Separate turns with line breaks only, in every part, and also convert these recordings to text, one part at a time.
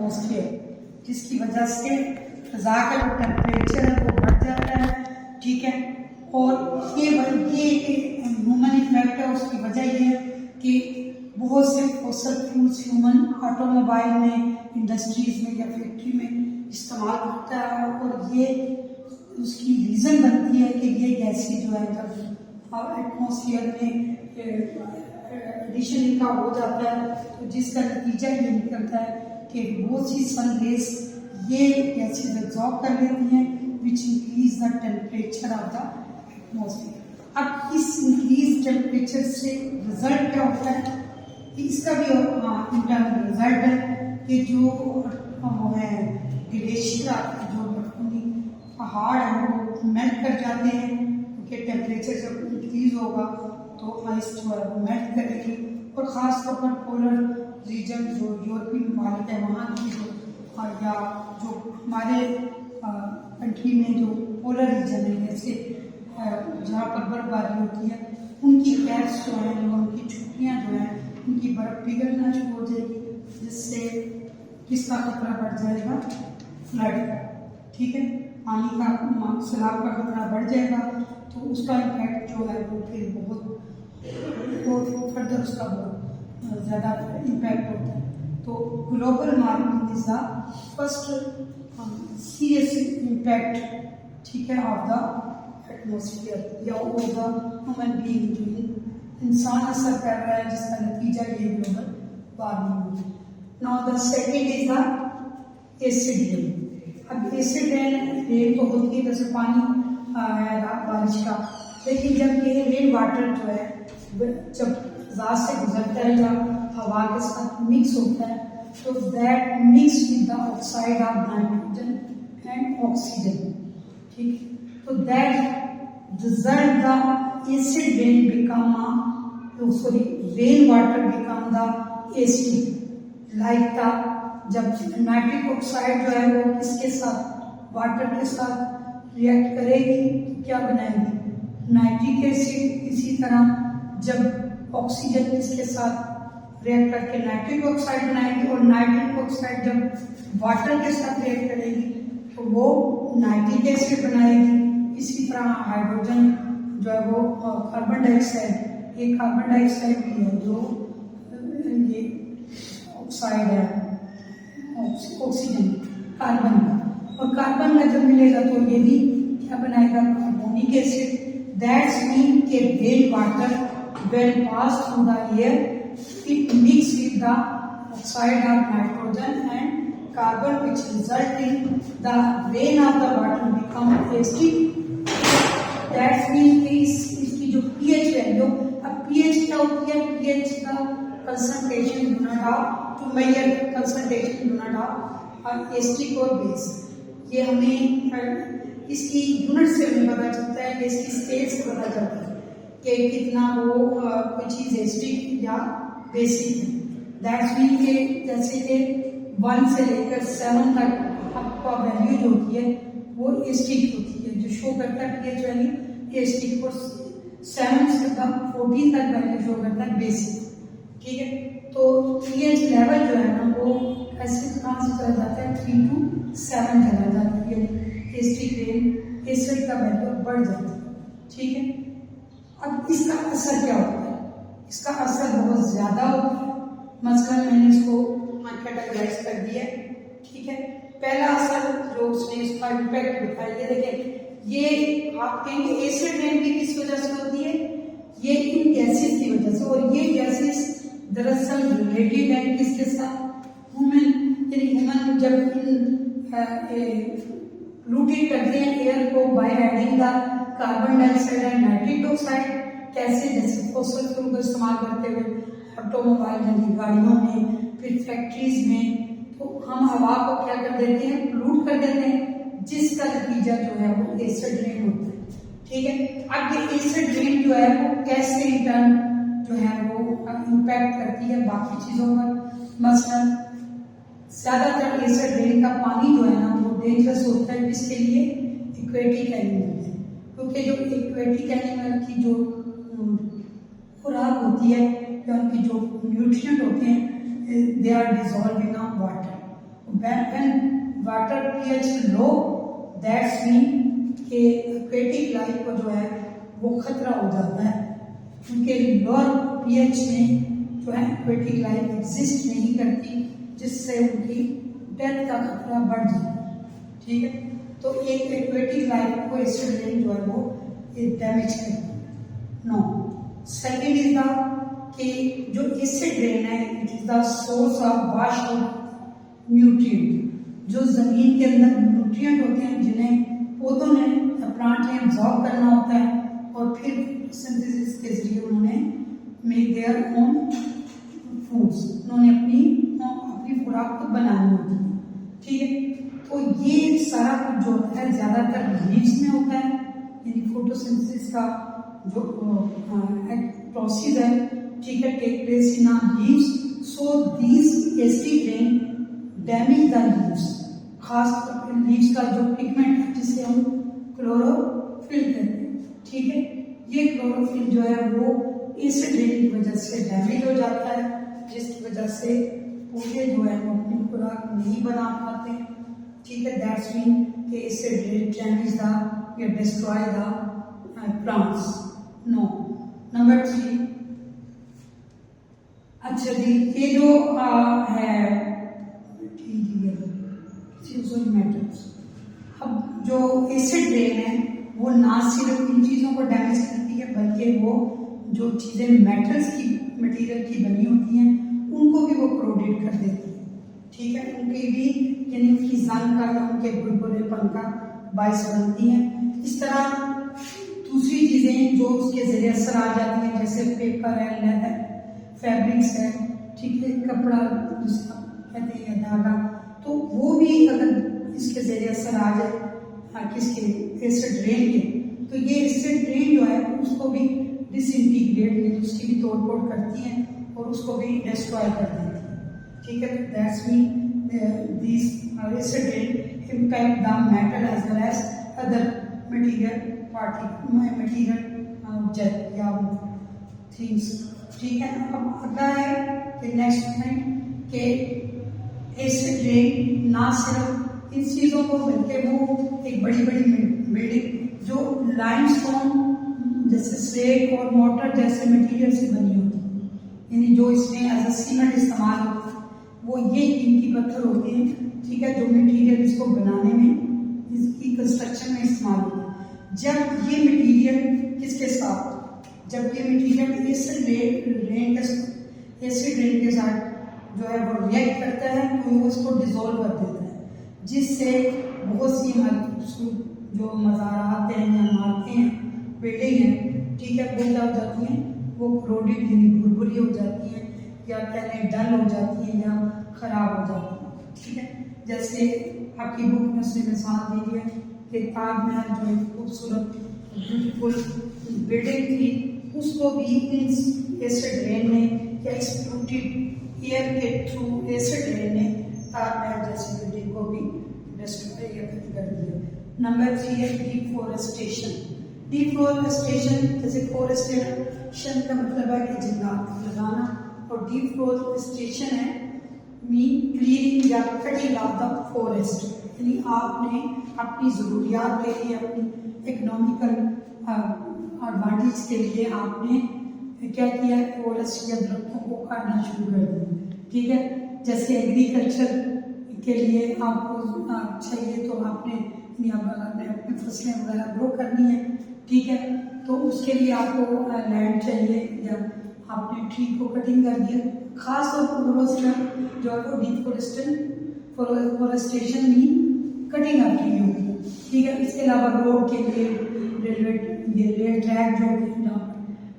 Atmosphere, जिसकी वजह से फ़ज़ा का जो टेम्परेचर है वो बढ़ जाता है, ठीक है। और ये ह्यूमन इफेक्ट है, उसकी वजह ये है कि बहुत से फॉसिल फ्यूल्स ह्यूमन ऑटोमोबाइल में, इंडस्ट्रीज़ में या फैक्ट्री में इस्तेमाल करता है, और ये उसकी रीज़न बनती है कि ये गैसें जो है जब एटमॉस्फेयर में एडिशन इनका हो जाता है तो जिसका नतीजा ये निकलता है कि बहुत सी सन रेज ये गैसेज एब्जॉर्ब कर लेती हैं, which increase the temperature of the atmosphere. अब इस इंक्रीज टेम्परेचर से रिजल्ट क्या होता है, इसका भी इंटरनल रिजल्ट है कि जो वो है ग्लेशियर, जो पहाड़ है वो मेल्ट कर जाते हैं, क्योंकि टेम्परेचर जब इंक्रीज होगा तो आइस जो है वो मेल्ट करेगी। और ख़ास तौर पर पोलर रीजन जो यूरोपीय ममालिक है वहाँ की जो या जो हमारे कंट्री में जो पोलर रीजन है, जैसे जहाँ पर बर्फबारी होती है, उनकी कैप्स जो है, जो उनकी छुट्टियाँ जो हैं, उनकी बर्फ़ पिघलना शुरू हो जाएगी, जिससे किसका खतरा बढ़ जाएगा, फ्लड का, ठीक है, पानी का सैलाब का खतरा बढ़ जाएगा। तो उसका इम्पैक्ट जो है वो फिर बहुत फर्दर उसका बहुत ज़्यादा इम्पैक्ट होता है। तो global warming is the first serious impact, ठीक है, ऑफ द एटमॉस्फेयर या ऑफ द ह्यूमन बीइंग, जो इंसान असर कर रहा है, जिसका नतीजा ये ग्लोबल वार्मिंग है। Now the second is the acid rain. अब एसिड रेन तो होती है जैसे पानी है बारिश का, लेकिन जब ये रेन वाटर जो है जब फ़ज़ा से गुजरता है या हवा के साथ मिक्स होता है, तो that mix with the oxide of nitrogen and oxygen, ठीक, तो that result the acid rain become rain water become the acid, like the जब नाइट्रिक ऑक्साइड जो है वो किसके साथ, वाटर के साथ रिएक्ट करेगी तो क्या बनाएगी, नाइट्रिक एसिड। इसी तरह जब ऑक्सीजन इसके साथ रिएक्ट करके नाइट्रिक ऑक्साइड बनाएगी, और नाइट्रिक ऑक्साइड जब वाटर के साथ रिएक्ट करेगी तो वो नाइट्रिक एसिड बनाएगी। इसी तरह हाइड्रोजन जो है वो कार्बन डाइऑक्साइड, एक कार्बन डाइऑक्साइड भी है जो ये ऑक्साइड है, ऑक्सीजन कार्बन का, और कार्बन का जब मिलेगा तो ये भी क्या बनाएगा, कार्बोनिक एसिड। दैट्स मीन के rain water when passed through the air, it mixed with the oxide of nitrogen and carbon, which result in the rain of the water become acid. That means इसकी जो pH value, अब pH क्या होती है, pH का concentration unit of to measure concentration unit of acid और base। ये हमें इसकी यूनिट से हमें पता चलता है, कि इसकी स्टेज से पता चलता है कि कितना वो कोई चीज़ एसिडिक या बेसिक है। दैट्स मीन के जैसे कि 1 से लेकर 7 तक आपका वैल्यू जो होती है वो एसिडिक होती है, जो शो करता है पीएच वैल्यू एसिडिक, और 7 से 14 तक वैल्यू शो करता है बेसिक, ठीक है। तो पीएच लेवल जो है ना वो ऐसे कहाँ से चला जाता है, 3 to 7 चला जाता है, एसिडिक रेन एसिड का वैल्यू बढ़ जाता है, ठीक है। अब इसका असर क्या होता है, इसका असर बहुत ज़्यादा होता है। मसलन मैंने इसको कैटेगराइज कर दिया, ठीक है। पहला असर जो उसने इसका इम्पैक्ट बताया, ये देखें, ये आप कहेंगे एसिड रेन भी किस वजह से होती है, ये इन गैसेस की वजह से, और ये गैसेस दरअसल रिलेटेड है किसके साथ, ह्यूमन, यानी ह्यूमन जब लूटेड करते हैं एयर को by adding the carbon dioxide and nitric oxide, कैसे, जैसे फॉसिल फ्यूल का इस्तेमाल करते हुए ऑटोमोबाइल यानी गाड़ियों में, फिर फैक्ट्रीज में, तो हम हवा को क्या कर देते हैं, पोल्यूट कर देते हैं, जिसका नतीजा जो है वो एसिड रेन होता है, ठीक है। अब ये एसिड रेन जो है वो कैसे इंटर्न जो है वो इम्पैक्ट करती है बाकी चीज़ों पर। मसलन ज़्यादातर एसिड रेन का पानी जो है ना वो डेंजरस होता है, किसके लिए, एक्वेटिक एनिमल, क्योंकि जो एक्वेटिक एनिमल की जो खुराक होती है या उनकी जो न्यूट्रिएंट होते हैं, they are dissolve in water, water pH low, that's mean कि एक्वेटिक लाइफ को जो है वो खतरा हो जाता है, क्योंकि लोअर पीएच में जो है एक्वेटिक लाइफ एग्जिस्ट नहीं करती, जिससे उनकी डेथ का खतरा बढ़ जाता है। ठीक है, तो एक एक्वेटिक लाइफ को एसिड रेन जो है वो डैमेज करती है। नो, सेकेंड इज द कि जो एसिड रेन है it is the source of wash out nutrient. जो जमीन के अंदर न्यूट्रिएंट होते हैं जिन्हें पौधों ने प्लांट ने एब्जॉर्ब करना होता है और फिर सिंथेसिस के जरिए उन्होंने मेक देयर ओन फूड्स, उन्होंने अपनी खुराक को बनानी होती है। ठीक है, तो ये सारा कुछ जो होता है ज्यादातर लीव्स में होता है, यानी फोटोसिंथेसिस का जो प्रोसेस है, ठीक है, take place in leaves. So these acid rain damage the leaves, खास लीव्स का जो पिगमेंट है जिसे हम क्लोरोफिल कहते हैं। ठीक है, ये क्लोरोफिल जो है वो एसिड रेन की वजह से डैमेज हो जाता है, जिसकी वजह से पौधे जो है वो अपनी खुराक नहीं बना पाते। ठीक है, दैट्स मीन कि एसिड रेन डैमेज द या destroy the plants. No, number 3। अच्छा जी, ये जो है मेटल्स, अब जो एसिड रेन है वो ना सिर्फ इन चीजों को डैमेज करती है बल्कि वो जो चीजें मेटल्स की मटेरियल की बनी होती हैं उनको भी वो क्रोडेट कर देती है। ठीक है, उनकी भी यानी उनकी जंग का या उनके बुलबुलेपन का बायस बनती है। इस तरह दूसरी चीजें जो उसके जरिए असर आ जाती हैं, जैसे पेपर है, लेदर, फैब्रिक्स है, ठीक है, कपड़ा जिसका कहते हैं धागा, तो वो भी अगर इसके जरिए असर आ जाए किसके एसिड रेन के, तो ये एसिड रेन जो है उसको भी डिसइंटीग्रेट यानी उसकी भी तोड़फोड़ करती है और उसको भी डिस्ट्रॉय कर देती है। ठीक है, that's mean this acid rain impact the metal as well as other material object या थिंग्स। ठीक है, अब अगला है कि नेक्स्ट पॉइंट के एसिड रेन ना सिर्फ इन चीजों को बल्कि वो एक बड़ी बड़ी बिल्डिंग जो लाइमस्टोन जैसे स्लेट और मोटर जैसे मटेरियल से बनी होती है, यानी जो इसमें एज अ सीमेंट इस्तेमाल होता है, वो ये कीमती पत्थर होते हैं। ठीक है, जो मटेरियल इसको बनाने में इसकी कंस्ट्रक्शन में इस्तेमाल होता है। जब ये मटेरियल किसके साथ, जब ये मटेरियल एसिड रेन के साथ जो है वो रिएक्ट करता है तो वो इसको डिसॉल्व कर देता है, जिससे बहुत सी जो मज़ारात हैं या इमारतें हैं, बिल्डिंग हैं, ठीक है, वो क्या हो जाती हैं, वो क्रोडेड यानी भुरभुरी हो जाती हैं या कहने डल हो जाती हैं या ख़राब हो जाती हैं। ठीक है, जैसे आपकी बुक में उसने मिसाल दी है कि ताजमहल जो एक खूबसूरत ब्यूटीफुल बिल्डिंग थी, उसको भी एसिड रेन ने या एक्सप्लोटेड एयर के थ्रू एसिड रेन ने ताजमहल जैसी बिल्डिंग को भी डिस्ट्रॉय या खत्म कर दिया। नंबर 3 है डिफॉरेस्टेशन। डिफॉरेस्टेशन जैसे फॉरेस्टेशन का मतलब है कि जंगलात लगाना और डिफॉरेस्टेशन है मीन क्लियरिंग या कटिंग ऑफ द फॉरेस्ट, यानी आपने अपनी ज़रूरियात के लिए अपनी इकोनॉमिकल एडवांटेज के लिए आपने क्या किया है, फॉरेस्ट या दरख्तों को काटना शुरू कर दिया। ठीक है, जैसे एग्रीकल्चर के लिए आपको चाहिए तो आपने अपनी फसलें वगैरह ग्रो करनी है। ठीक है, तो उसके लिए आपको लैंड चाहिए या आपने ट्री को कटिंग कर दिया। खास तौर पर जो है वो forestation mean cutting of tree होगी। ठीक है, इसके अलावा रोड के लिए रेल ट्रैक जो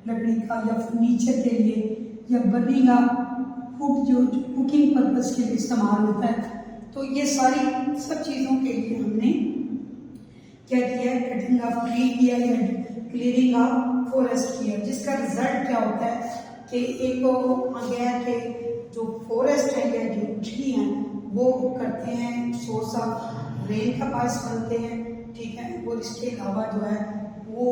लकड़ी का या फर्नीचर के लिए या बर्निंग ऑफ फूड जो कुकिंग पर्पस के लिए इस्तेमाल होता है। तो ये सारी सब चीज़ों के लिए हमने क्या किया है, कटिंग ऑफ ट्री किया या क्लियरिंग ऑफ फॉरेस्ट किया, जिसका रिजल्ट क्या होता है कि एक तो आ गया कि जो फॉरेस्ट है या जो ट्री हैं वो करते हैं सोर्स ऑफ रेन का बायस बनते हैं। ठीक है, और इसके अलावा जो है वो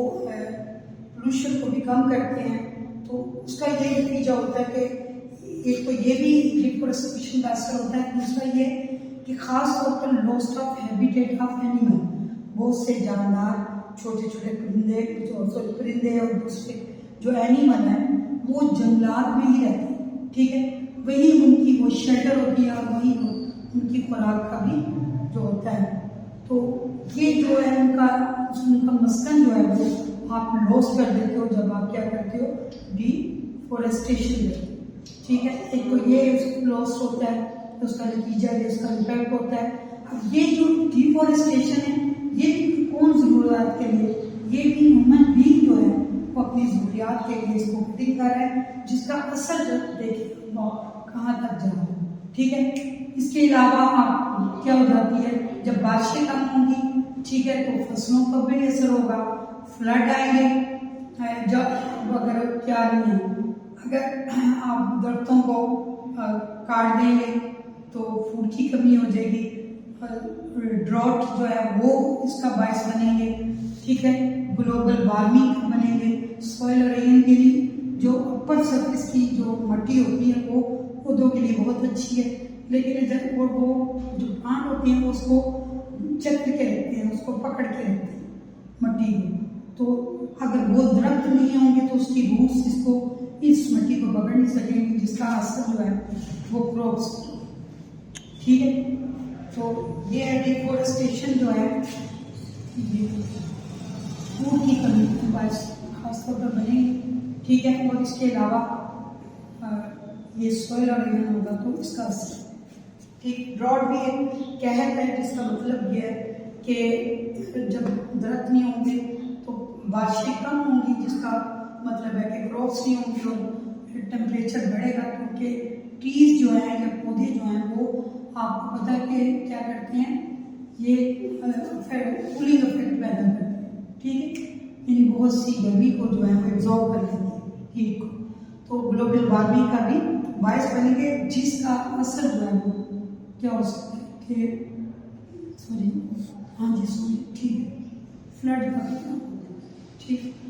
पोल्यूशन को भी कम करते हैं। तो उसका ये नतीजा होता है कि एक तो ये भी डिफॉरेस्टेशन का असर होता है, दूसरा ये कि खास तौर पर lost of habitat of animal, बहुत से जानदार, छोटे छोटे परिंदे और दूसरे जो एनिमल हैं वो जंगलात में ही रहते हैं, ठीक है। वही उनकी वो शेल्टर होती है और वही उनकी खुराक का भी जो होता है। तो ये जो है उनका मस्कन जो है वो आप लॉस कर देते हो जब आप क्या करते हो, डिफॉरेस्टेशन में, ठीक है। एक तो ये लॉस होता है, तो उसका नतीजा ये उसका इम्पैक्ट होता है। अब ये जो डिफॉरेस्टेशन है ये भी कौन ज़रूरत के लिए, ये भी ह्यूमन बीइंग जो है वो अपनी ज़रूरियात के लिए इसको कटिंग कर रहे हैं, जिसका असर जब देखिए कहाँ तक जा रहा है, ठीक है। इसके अलावा आप क्या हो जाती है, जब बारिशें कम होंगी, ठीक है, तो फसलों पर भी असर होगा, फ्लड आएंगे। जब अगर क्या नहीं है, अगर आप दरख्तों को काट देंगे तो फूड की कमी हो जाएगी, ड्रॉट जो है वो इसका बायस बनेंगे, ठीक है। ग्लोबल वार्मिंग बनेंगे, सॉइल रेन के लिए जो अपर सरफेस की जो मिट्टी होती है वो पौधों के लिए बहुत अच्छी है, लेकिन जब वो जो प्लांट होते हैं उसको चक्र के रखते हैं, उसको पकड़ के रखते हैं मिट्टी को। तो अगर वो दरख्त नहीं होंगे तो उसकी रूट्स इसको इस मिट्टी को पकड़ नहीं सकेंगे, जिसका असर जो है वो क्रॉप्स, ठीक है। तो ये डिफॉरेस्टेशन जो है फूड की कमी खासतौर पर बनेगी, ठीक है। और इसके अलावा ये सॉइल और रेन होगा तो इसका असर, ठीक। ड्रॉट भी एक कहत है जिसका मतलब ये है कि जब दरख्त नहीं होंगे तो बारिशें कम होंगी, जिसका मतलब है कि क्रॉप्स नहीं होंगे और टेम्परेचर बढ़ेगा, क्योंकि ट्रीज जो हैं या पौधे जो हैं वो आपको पता है कि क्या करते हैं, ये कूलिंग इफेक्ट पैदा करते हैं, ठीक है। यानी बहुत सी गर्मी को जो है वो एब्जॉर्ब कर लेते हैं हीट को, तो ग्लोबल वार्मिंग का भी बायस बनेंगे, जिसका असर जो है वो क्या हो सकता है कि सॉरी, हाँ जी सॉरी, ठीक है, फ्लड का, ठीक है।